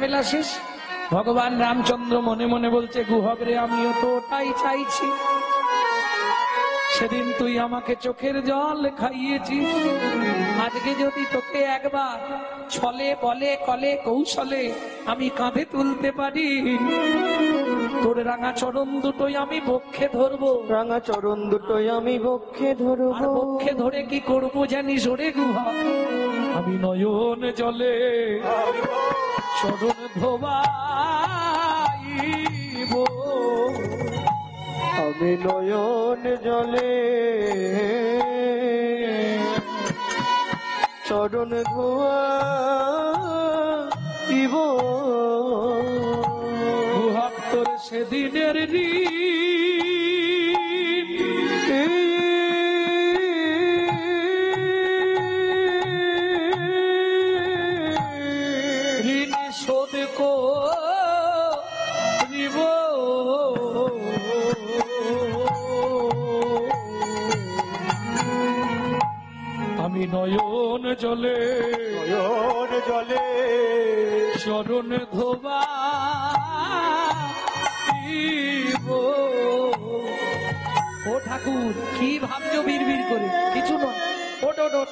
খেলা শেষ। ভগবান রামচন্দ্র মনে মনে বলছে, গুহক রে, আমিও তো ওটাই চাইছি। সেদিন তুই আমাকে চোখের জল খাইয়েছিস, আজকে যদি তোকে একবার ছলে বলে কলে কৌশলে আমি কাঁধে তুলতে পারি, তোর রাঙা চরণ দুটোই আমি বক্ষে ধরবো। রাঙা চরণ দুটোই আমি বক্ষে ধরবো। আর বক্ষে ধরে কি করবো জানিস ওরে গুহক? আমি নয়ন জলে চরণ ধোবাইব। আমি নয়ন জলে চরণ ধোয়াইব। গুহক তোর সেদিনের ঋণ শোধ করিব। আমি নয়ন জলে নয়ন জলে চরণ ধোবাইব। ও ঠাকুর, কি ভাবছো বিড়বিড় করে? কিছু নয়, ওট ওট ওট।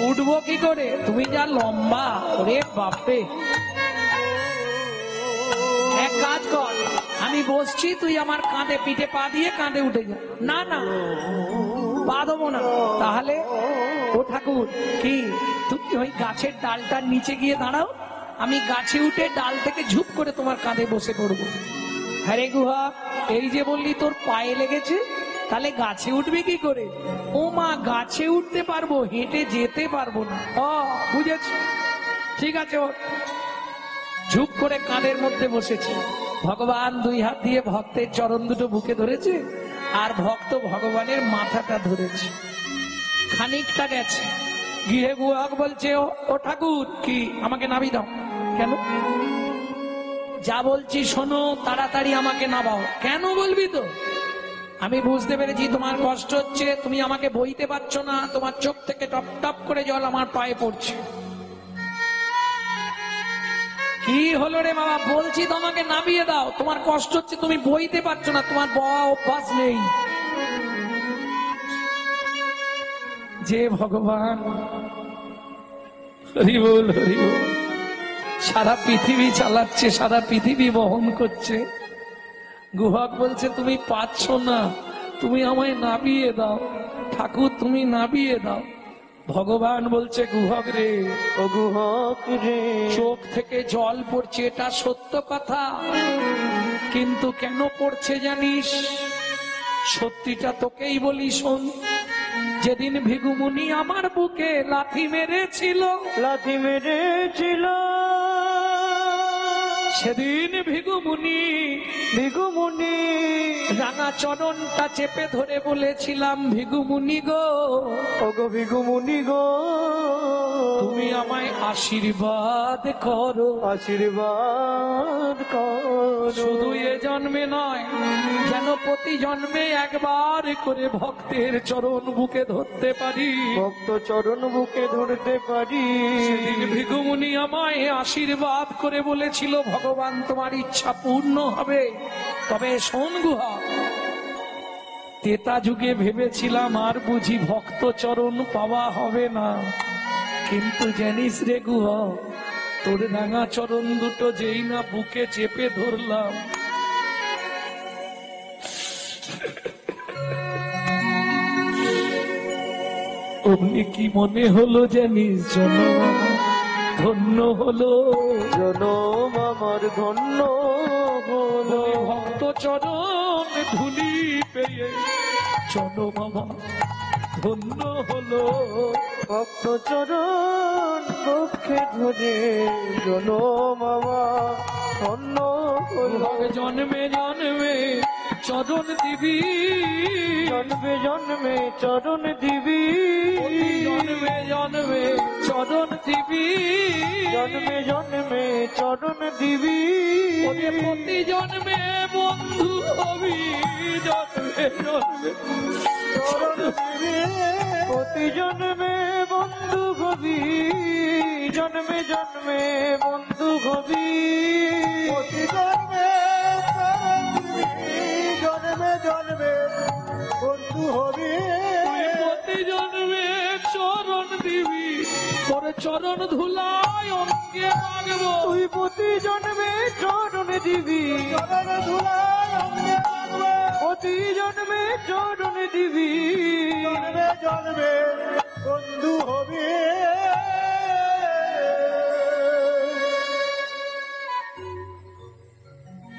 উঠবো কি করে? তুমি যা লম্বা, ওরে বাপরে। এক কাজ কর, আমি বসছি, তুই আমার কাঁধে পিঠে পা দিয়ে কাঁধে উঠে যা। না না, পা দেবো না। তাহলে ও ঠাকুর, কি তুমি ওই গাছের ডালটার নিচে গিয়ে দাঁড়াও, আমি গাছে উঠে ডাল থেকে ঝুপ করে তোমার কাঁধে বসে পড়বো। হ্যাঁ রে গুহক, এই যে বললি তোর পায়ে লেগেছে, তাহলে গাছে উঠবি কি করে? ও মা, গাছে উঠতে পারবো, হেঁটে যেতে পারবো না। ও বুঝেছি, ঠিক আছে। ঝুপ করে কাঁধের মধ্যে বসেছে। ভগবান দুই হাত দিয়ে ভক্তের চরণ দুটো বুকে ধরেছে, আর ভক্ত ভগবানের মাথাটা ধরেছে। খানিকটা গেছে, গিয়ে গুহক বলছে, ও ঠাকুর, কি আমাকে নাবি দাও। কেন? যা বলছি শোনো, তাড়াতাড়ি আমাকে নামাও। কেন বলবি তো? আমি বুঝতে পেরেছি তোমার কষ্ট হচ্ছে, তুমি আমাকে বইতে পারছো না, তোমার চোখ থেকে টপ টপ করে জল আমার পায়ে পড়ছে। কি হলো রে বাবা? বলছি তোমাকে নামিয়ে দাও, তোমার কষ্ট হচ্ছে, তুমি বইতে পারছো না, তোমার বওয়া অভ্যাস নেই। যে ভগবান, হরি বল হরি বল, সারা পৃথিবী চালাচ্ছে, সারা পৃথিবী বহন করছে, গুহক বলছে তুমি পাচ্ছ না, তুমি আমায় নামিয়ে দাও। ঠাকুর, তুমি নামিয়ে দাও। ভগবান বলছে, গুহক রে, ও গুহক রে, চোখ থেকে জল পড়ছে, এটা সত্য কথা, কিন্তু কেন পড়ছে জানিস? সত্যিটা তোকেই বলি, শোন। যেদিন ভিগুমুনি আমার বুকে লাথি মেরেছিল, লাথি মেরেছিল, সেদিন ভিগুমুনি ভিগুমুনি রাঙা চরণটা চেপে ধরে বলেছিলাম, ভিগুমুনি গো, ও গো ভিগুমুনি গো, তুমি আমায় আশীর্বাদ করো। আশীর্বাদ করো। শুধু এ জন্মে নয়, যেন প্রতি জন্মে একবার করে ভক্তের চরণ বুকে ধরতে পারি, ভক্ত চরণ বুকে ধরতে পারি। সেদিন ভিগুমুনি আমায় আশীর্বাদ করে বলেছিল, ভগবান তোমার ইচ্ছা পূর্ণ হবে। তবে শোন গুহক, তেতা যুগে ভেবেছিলাম আর বুঝি ভক্ত চরণ পাওয়া হবে না, কিন্তু জানিস রে গুহক, তোর রাঙা চরণ দুটো যেই না বুকে চেপে ধরলাম, অমনি কি মনে হলো জানিস? জনম ধন্য হলো, জনম আমার ধন্য হলো। ভক্ত চরণ ধুলি পেয়ে জনম আমার ধন্য হলো। ভক্ত চরণ পক্ষে ধরে জনম আমার ধন্য হলো। জন্মে জন্মে চরণ দিবি, জন্মে জন্মে চরণ দিবি, জন্মে জন্মে চরণ দিবি, জন্মে জন্মে চরণ দিবি। প্রতি জন্মে বন্ধু হবি, জন্মে প্রতি জন্মে বন্ধু হবি, জন্মে জন্মে বন্ধু হবি, প্রতি জন্মে জন্মে জন্মে বন্ধু হবি, প্রতি জন্মে চরণ দিবি, তোর চরণ ধুলায় অঙ্গে মাগবো। তুই প্রতি জন্মে চরণ দিবি, চরণ ধুলায় অঙ্গে মাগবো, প্রতি জন্মে চরণ দিবি, জন্মে জন্মে বন্ধু হবি।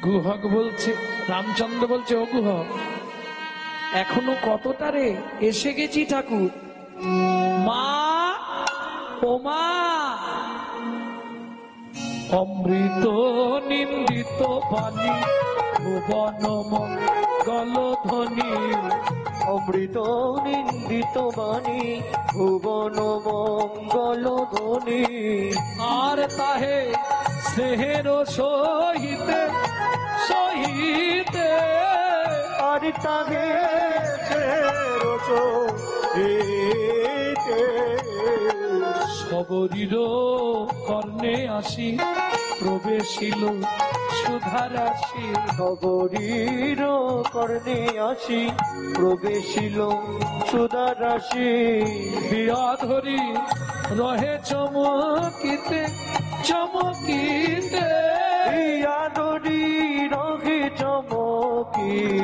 গুহক বলছে, রামচন্দ্র বলছে, ও গুহক এখনো কতটা রে, এসে গেছি ঠাকুর। মা, ও মা, অমৃত নিন্দিত বাণী ভুবন মঙ্গল ধ্বনি, অমৃত নিন্দিত বাণী ভুবন মঙ্গল ধ্বনি, আর তাহে স্নেহের সহিতে সহিতে, আর তাহে সবরীর কর্ণে আসি প্রবেশিল সুধারাশি, নগরীর কর্ণে আসি প্রবেশিল সুধারাশি, বিয়া ধরি রহে চমকিতে চমকিতে, ইয়াদরি রহে চমকিতে,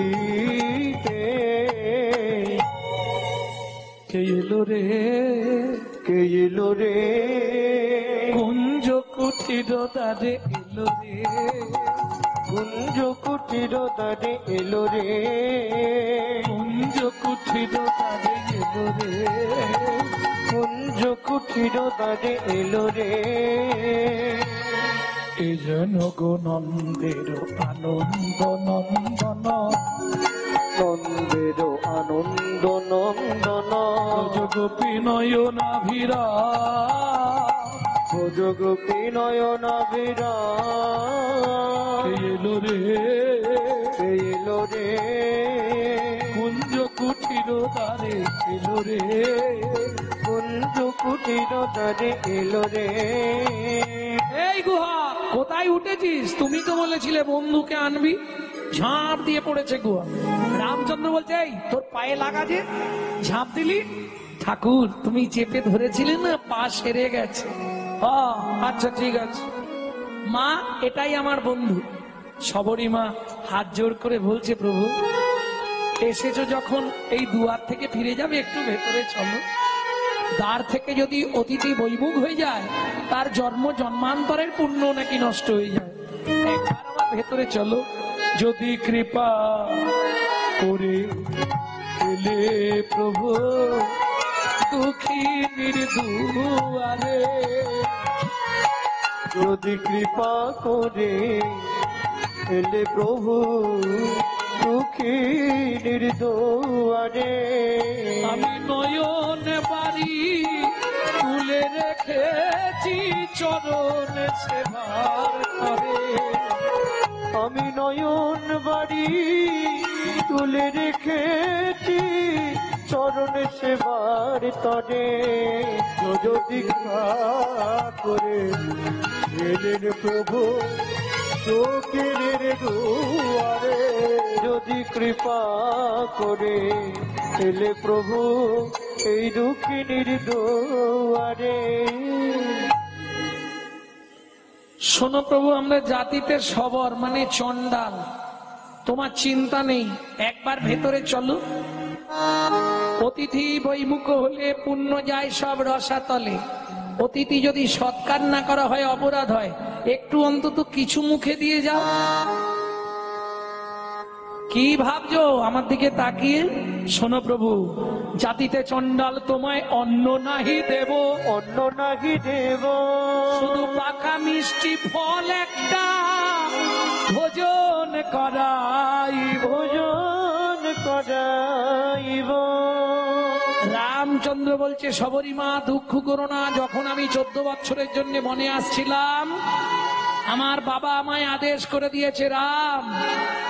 কে এলো রে, কে এলো রে, কুঞ্জ কুঠির দ্বারে এলো রে, কুঞ্জ কুটির দ্বারে এলো রে, কুঞ্জ কুঠির দ্বারে এলো রে, কুঞ্জ কুটির দ্বারে এলো রে, এ যেন গো নন্দের আনন্দ নন্দন, নন্দের আনন্দ নন্দন, গোপী নয়নাভিরা, ভোজগোপী নয়নাভিরা, এলো রে, এলো রে, কুঞ্জ কুঠির দ্বারে এলো রে, কুঞ্জ কুটির দ্বারে এলো রে। এই গুহা কোথায় উঠেছিস? তুমি তো বলেছিলে বন্ধুকে আনবি। ঝাঁপ দিয়ে পড়েছে গুহা। রামচন্দ্র বলছে, এই তোর পায়ে লাগা যে, ঝাঁপ দিলি। ঠাকুর তুমি চেপে ধরেছিলে না, পা সেরে গেছে। আচ্ছা ঠিক আছে। মা, এটাই আমার বন্ধু। সবরী মা হাত জোর করে বলছে, প্রভু এসেছো যখন এই দুয়ার থেকে ফিরে যাবে, একটু ভেতরে চলো। দ্বার থেকে যদি অতিথি বৈমুখ হয়ে যায়, তার জন্ম জন্মান্তরের পুণ্য নাকি নষ্ট হয়ে যায়। একবার আমার ভেতরে চলো। যদি কৃপা করে এলে প্রভু দুঃখী নির্দুয়ারে, যদি কৃপা করে এলে প্রভু দুঃখী নির্দুয়ারে, আমি নয়ন বাড়ি তুলে রেখেছি চরণ সেবার করে, আমি নয়ন বাড়ি তুলে রেখেছি চরণ সেবার তরে, যদি কৃপা করে এলেন প্রভু দুঃখীর দুয়ারে, যদি কৃপা করে এলে প্রভু এই দুঃখিনীর দুয়ারে। শোনো প্রভু, আমরা জাতিতে সবর মানে চন্ডাল, তোমার চিন্তা নেই, একবার ভেতরে চলো। অতিথি বৈমুখ হলে পুণ্য যায় সব রসাতলে। অতিথি যদি সৎকার না করা হয় অপরাধ হয়, একটু অন্তত কিছু মুখে দিয়ে যাও। কি ভাবছো আমার দিকে তাকিয়ে? শোনো প্রভু, জাতিতে চন্ডাল তোমায় অন্ন নাহি দেব, অন্ন নাহি দেব, শুধু পাকা মিষ্টি ফল একটা ভোজন করাই, ভোজন করাইব। রামচন্দ্র বলছে, সবরী মা দুঃখ করো না, যখন আমি 14 বছরের জন্য বনে আসছিলাম, আমার বাবা আমায় আদেশ করে দিয়েছে, রাম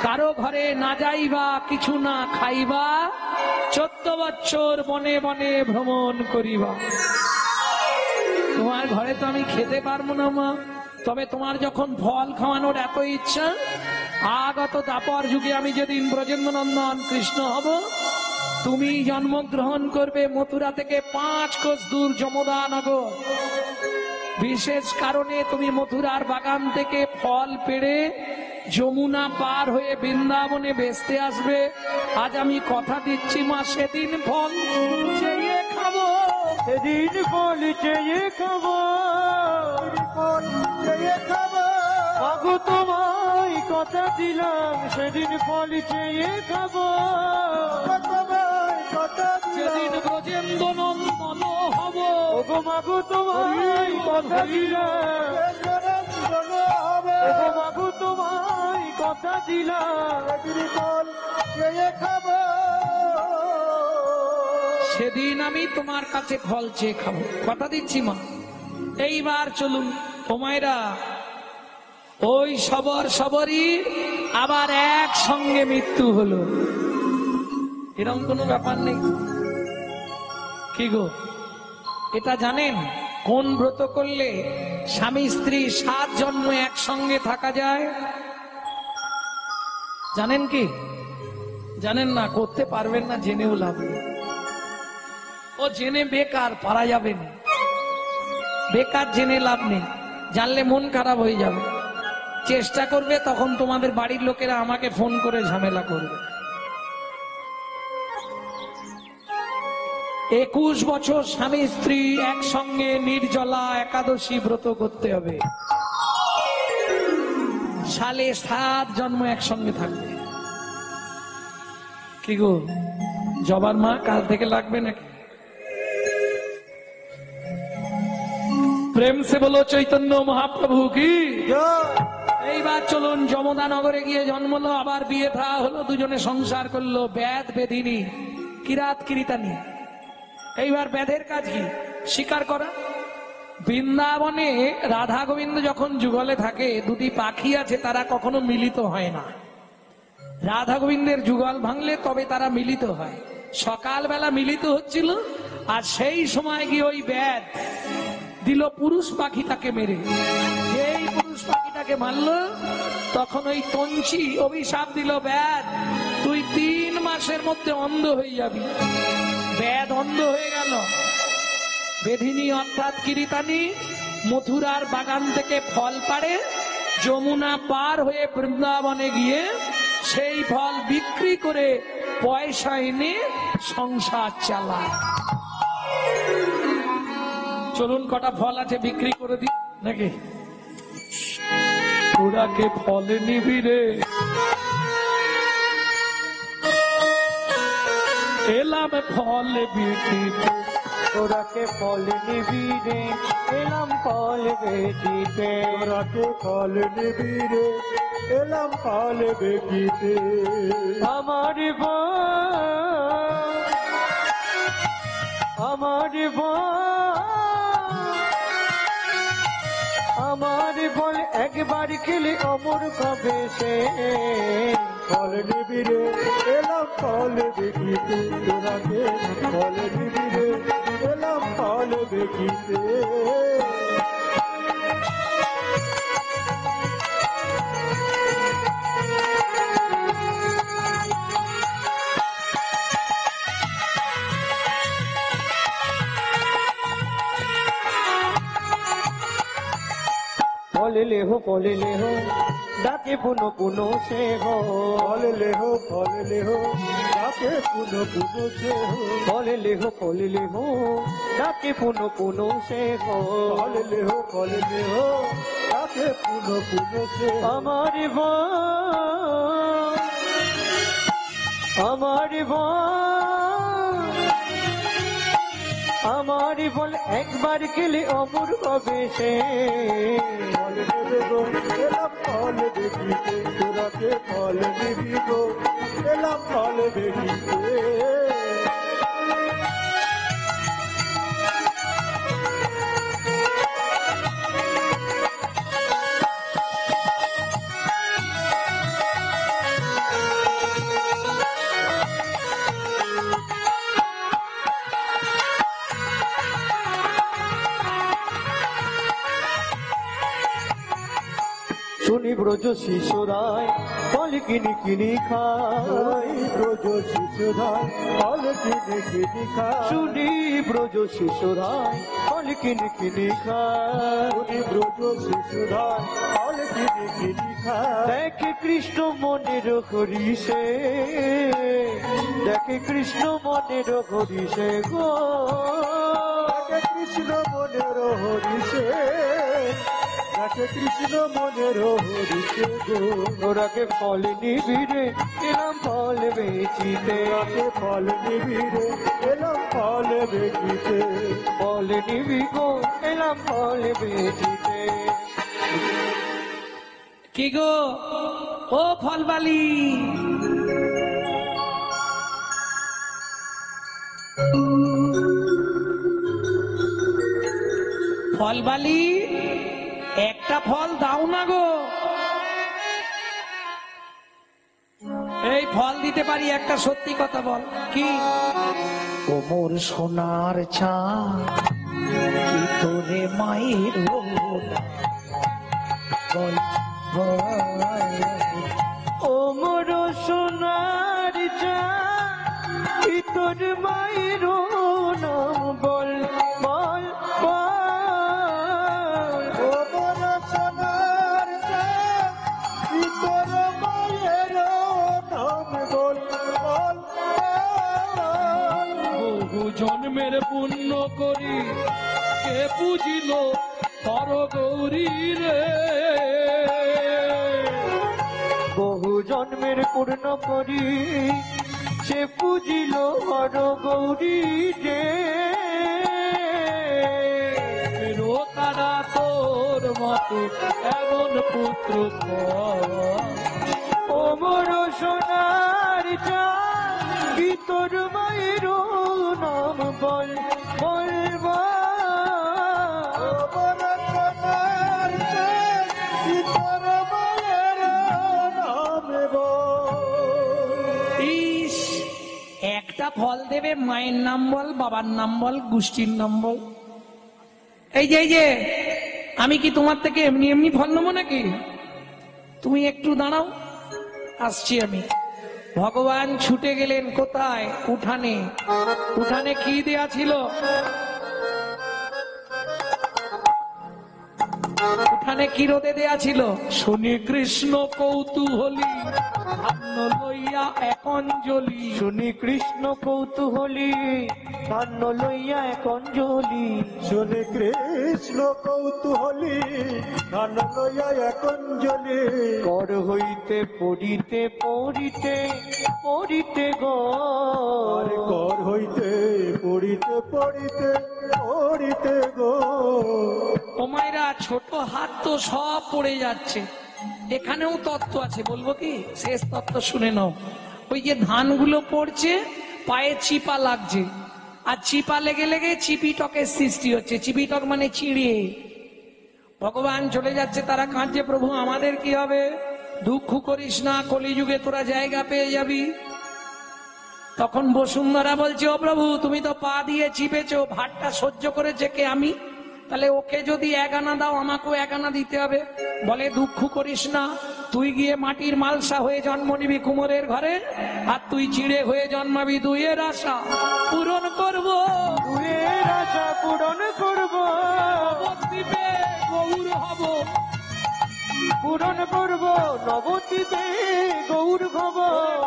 কারো ঘরে না যাইবা, কিছু না খাইবা, 14 বছর বনে বনে ভ্রমণ করিবা। তোমার ঘরে তো আমি খেতে পারবো না মা, তবে তোমার যখন ফল খাওয়ানোর এত ইচ্ছা, আগত দাপর যুগে আমি যেদিন ব্রজেন্দ্র নন্দন কৃষ্ণ হব, তুমি জন্মগ্রহণ করবে মথুরা থেকে 5 কোষ দূর যমুনা নগর। বিশেষ কারণে তুমি মথুরার বাগান থেকে ফল পেড়ে যমুনা পার হয়ে বৃন্দাবনে বেচতে আসবে। আজ আমি কথা দিচ্ছি মা, সেদিন ফল চেয়ে খাবো, সেদিন ফল চেয়ে খাবো, ফল চেয়ে খাবো। মাগো তোমায় কথা দিলাম, সেদিন ফল চেয়ে খাবো, তোমায় কথা যেদিন ব্রজেন্দ্র নন্দন হব। ওগো মাগো তোমায় কথা দিলাম, ওগো মাগো তোমায় কথা দিলাম, সেদিন ফল চেয়ে খাবো। সেদিন আমি তোমার কাছে ফল চেয়ে খাবো, কথা দিচ্ছি মা। এইবার চলুন ও মায়েরা, ওই সবরই আবার একসঙ্গে মৃত্যু হলো, এরকম কোনো ব্যাপার নেই। কি গো, এটা জানেন কোন ব্রত করলে স্বামী স্ত্রী 7 জন্ম একসঙ্গে থাকা যায়? জানেন কি? জানেন না, করতে পারবেন না, জেনেও লাভ নেই। ও জেনে বেকার, পারা যাবে না, বেকার জেনে লাভ নেই, জানলে মন খারাপ হয়ে যাবে। চেষ্টা করবে, তখন তোমাদের বাড়ির লোকেরা আমাকে ফোন করে ঝামেলা করবে। 21 বছর স্বামী স্ত্রী একসঙ্গে নির্জলা একাদশী ব্রত করতে হবে, সালে 7 জন্ম একসঙ্গে থাকবে। কি গো জবার মা, কাল থেকে লাগবে নাকি? প্রেম সে বলো চৈতন্য মহাপ্রভু কি। এইবার চলুন, যমুনা নগরে গিয়ে জন্মলো, আবার বিয়ে থা হলো, দুজনে সংসার করলো। বেদ বেদিনী, কিরাত কিরিতানি। এইবার বেদের কাজ কি? শিকার করা। বৃন্দাবনে রাধা গোবিন্দ যখন যুগলে থাকে, 2টি পাখি আছে, তারা কখনো মিলিত হয় না। রাধা গোবিন্দের যুগল ভাঙলে তবে তারা মিলিত হয়। সকালবেলা মিলিত হচ্ছিল, আর সেই সময় গিয়ে ওই বেদ দিল পুরুষ পাখিটাকে মেরে। যেই পুরুষ পাখিটাকে মারল, তখন ওই তঞ্চি অভিশাপ দিল, বেদ তুই 3 মাসের মধ্যে অন্ধ হয়ে যাবি। বেদ অন্ধ হয়ে গেল। বেধিনী অর্থাৎ কিরিতানি মথুরার বাগান থেকে ফল পাড়ে, যমুনা পার হয়ে বৃন্দাবনে গিয়ে সেই ফল বিক্রি করে পয়সা এনে সংসার চালায়। চলুন, কটা ফল আছে বিক্রি করে দি নাকি? তোরাকে ফল নিবি রে, এলাম ফল বিক্রিতে। তোরাকে ফল নিবি রে, এলাম ফল বেচিতে। তোরাকে ফল নিবি রে, এলাম ফল বেচিতে। আমার আমার আমার বল একবার খেলে অমর কবে সে। ফল নিবি রে, এলাম ফল দেখিতে। তোরাকে ফল নিবি রে, এলাম ফল দেখিতে। फल ले हो डाके पुनो पुनो से हो। फल ले हो डाके पुनो पुनो से हो। फल ले हो डाके पुनो पुनो से हो। फल ले हो डाके पुनो पुनो से। हमारी हमारी बोल एक बार के लिए अमर कबे से। फल देवे गो एलाम फल देखिते। তোরাকে फल देवी गो एलाम फल देखिते। ব্রজ শিশুরায় ফল কিনি কিনি খায়, ব্রজ শিশুরায় ফল কিনি কিনি খায়, শুনি ব্রজ শিশুরায় ফল কিনি কিনি খায়, শুনি ব্রজ শিশুরায় ফল কিনি কিনি খায়। দেখে কৃষ্ণ মনের হরিষে, দেখে কৃষ্ণ মনের হরিষে গো, দেখে কৃষ্ণ মনের হরিষে, দেখে কৃষ্ণ মনের হরিষে গো। ওরাকে ফল নিবিড়ে এলাম ফল বেচিতে, ওরাকে ফল নিবিড়ে এলাম ফল বেচিতে, ফল নিবি গো এলাম ফল বেচিতে। কি গো ও ফলবালি, ফলবালি একটা ফল দাও না গো। এই ফল দিতে পারি, একটা সত্যি কথা বল। কি? ও মোর সোনার চাঁদ, কি তোরে মায়ের বল বল। ও মোর সোনার চাঁদ, কি তোর মায়ের নাম বল বল বল। ও মোর সোনার চাঁদ, কি তোর মায়ের নাম বল বল বল। বহু জন্মের পুণ্য করি কে বুঝিল তর গৌরী রে, বহু জন্মের পূর্ণ করি সে পুজিল হর গৌরী রে। তারা তোর মতো এমন পুত্র ও মোর সোনার চাঁদ, কি তোর মায়ের নাম বল বল বল। ও মোর সোনার চাঁদ, কি তোর মায়ের নাম বল। ইস, একটা ফল দেবে, মায়ের নাম বল, বাবার নাম বল, গোষ্ঠীর নাম বল। এই যে আমি কি তোমার থেকে এমনি এমনি ফল নেবো নাকি? তুমি একটু দাঁড়াও, আসছি আমি। ভগবান ছুটে গেলেন কোথায়? উঠানে। উঠানে কি দেয়া ছিল? উঠানে কি রোদে দেয়া ছিল? শুনি কৃষ্ণ কৌতূহলী ধান্য লইয়া এক অঞ্জলি। শুনি কৃষ্ণ কৌতূহলী ধান্য লইয়া এক অঞ্জলি। শুনি কৃষ্ণ কৌতূহলী ধান্য লইয়া এক অঞ্জলি। কর হইতে পড়িতে পড়িতে পড়িতে গর, কর হইতে পড়িতে পড়িতে পড়িতে গো। ও মায়েরা, ছোট হাত তো সব পড়ে যাচ্ছে। এখানেও তত্ত্ব আছে, বলবো কি? শেষ তত্ত্ব শুনে নাও। ওই যে ধানগুলো পড়ছে, পায়ে চিপা লাগছে, আর চিপা লেগে লেগে চিপিটকের সৃষ্টি হচ্ছে। চিপিটক মানে চিড়ে। ভগবান চলে যাচ্ছে, তারা কাঁদছে, প্রভু আমাদের কি হবে? দুঃখ করিস না, কলিযুগে তোরা জায়গা পেয়ে যাবি। তখন বসুন্ধরা বলছে, ও প্রভু তুমি তো পা দিয়ে চিপেছো, ভারটা সহ্য করেছে কে? আমি। তাহলে ওকে যদি 1 আনা দাও, আমাকেও 1 আনা দিতে হবে। বলে দুঃখ করিস না, তুই গিয়ে মাটির মালসা হয়ে জন্ম নিবি কুমোরের ঘরে, আর তুই চিড়ে হয়ে জন্মাবি। দুইয়ের আশা পূরণ করবো, দুয়ের আশা পূরণ করব, নবদ্বীপে গৌর হব, পূরণ করব নবদ্বীপে গৌর হব।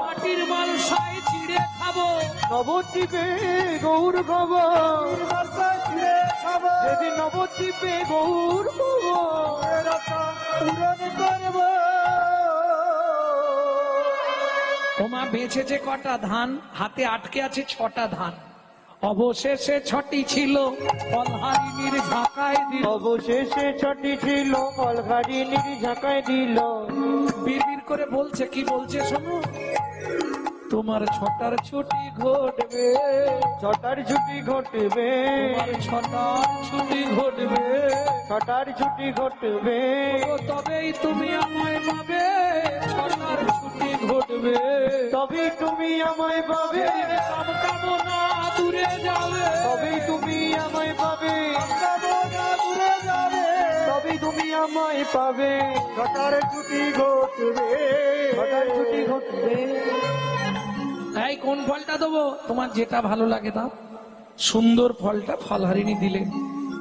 মাটির মালসায় চিড়ে খাবো, নবদ্বীপে গৌর হব, যেদিন নবদ্বীপে গৌর হব পূরণ করব। ওমা বেঁচেছে কটা ধান? হাতে আটকে আছে 6টা ধান। অবশেষে 6টি ছিল ফলহারিণীর ঝাঁকায় দিল। অবশেষে 6টি ছিল ফলহারিণীর ঝাঁকায় দিল। বিড়বিড় করে বলছে, কি বলছে শোনো। তোমার 6টার ছুটি ঘটবে, 6টার ছুটি ঘটবে, তোমার 6টার ছুটি ঘটবে, 6টার ছুটি ঘটবে। ও তবেই তুমি আমায় পাবে, 6টার ছুটি ঘটবে, তবেই তুমি আমায় পাবে। সব কামনা দূরে যাবে, তবেই তুমি আমায় পাবে, তবেই তুমি আমায় সময় পাবে ঘটার ছুটি ঘটবে ঘটার ছুটি ঘটবে। এই কোন ফলটা দেবো? তোমার যেটা ভালো লাগে দাও। সুন্দর ফলটা ফলহারিণী দিলেন।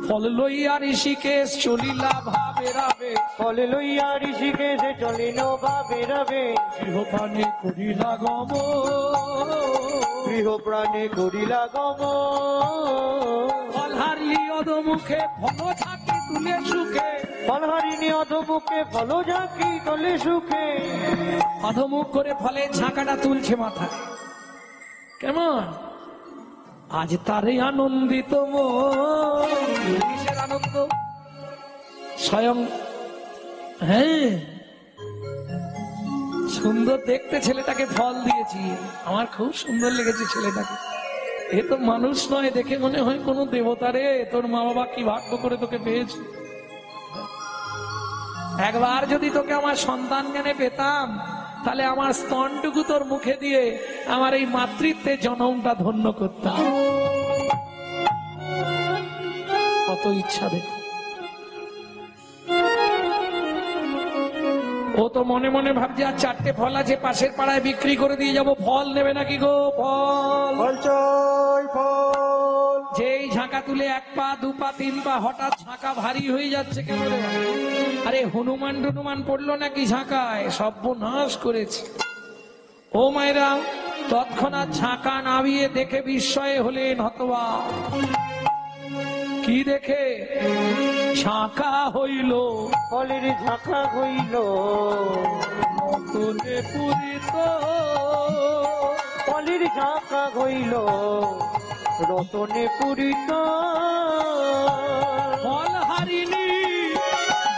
ফল লইয়া ঋষিকেশ চলিলা ভাবে রাবে, ফল লইয়া ঋষিকেশে চলিল ভাবে রাবে, গৃহপানে করিলা গম, গৃহ প্রাণে করিলা গম। ফলহারিণী অধমুখে ফল ঝাঁকি তুলে সুখে, ফলহারিণী অধমুখে ফল ঝাঁকি তোলে সুখে। অধমুখ করে ফলের ঝাঁকাটা তুলছে মাথায়। কেমন আজ তারে আনন্দিত মন। কিসের আনন্দ? স্বয়ং হ্যাঁ সুন্দর দেখতে ছেলেটাকে ফল দিয়েছি, আমার খুব সুন্দর লেগেছে ছেলেটাকে। এ তো মানুষ নয়, দেখে মনে হয় কোনো দেবতা রে। তোর মা বাবা কি ভাগ্য করে তোকে পেয়েছে। একবার যদি তোকে আমার সন্তান জ্ঞানে পেতাম, তাহলে আমার স্তনটুকু তোর মুখে দিয়ে আমার এই মাতৃত্বের জনমটা ধন্য করতাম। কত ইচ্ছা দেখো। ও তো মনে মনে ভাবছে আর 4টে ফল আছে পাশের পাড়ায় বিক্রি করে দিয়ে যাব। ফল নেবে নাকি গো? ফল ফল চাই ফল। যেই ঝাঁকা তুলে 1 পা 2 পা 3 পা, হঠাৎ ঝাঁকা ভারী হয়ে যাচ্ছে কেন রে? আরে হনুমান টনুমান পড়লো নাকি ঝাঁকায়? সর্বনাশ করেছে। ও মায়েরা, তৎক্ষণাৎ ঝাঁকা নামিয়ে দেখে বিস্ময়ে হলেন হতবাক। কি দেখে? ঝাঁকা হইল ফলের ঝাঁকা হইল নতুনে পুরিত, ফলের ঝাঁকা হইল রতনে পূরিত। ফলহারিণী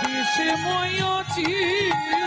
বিষময় চির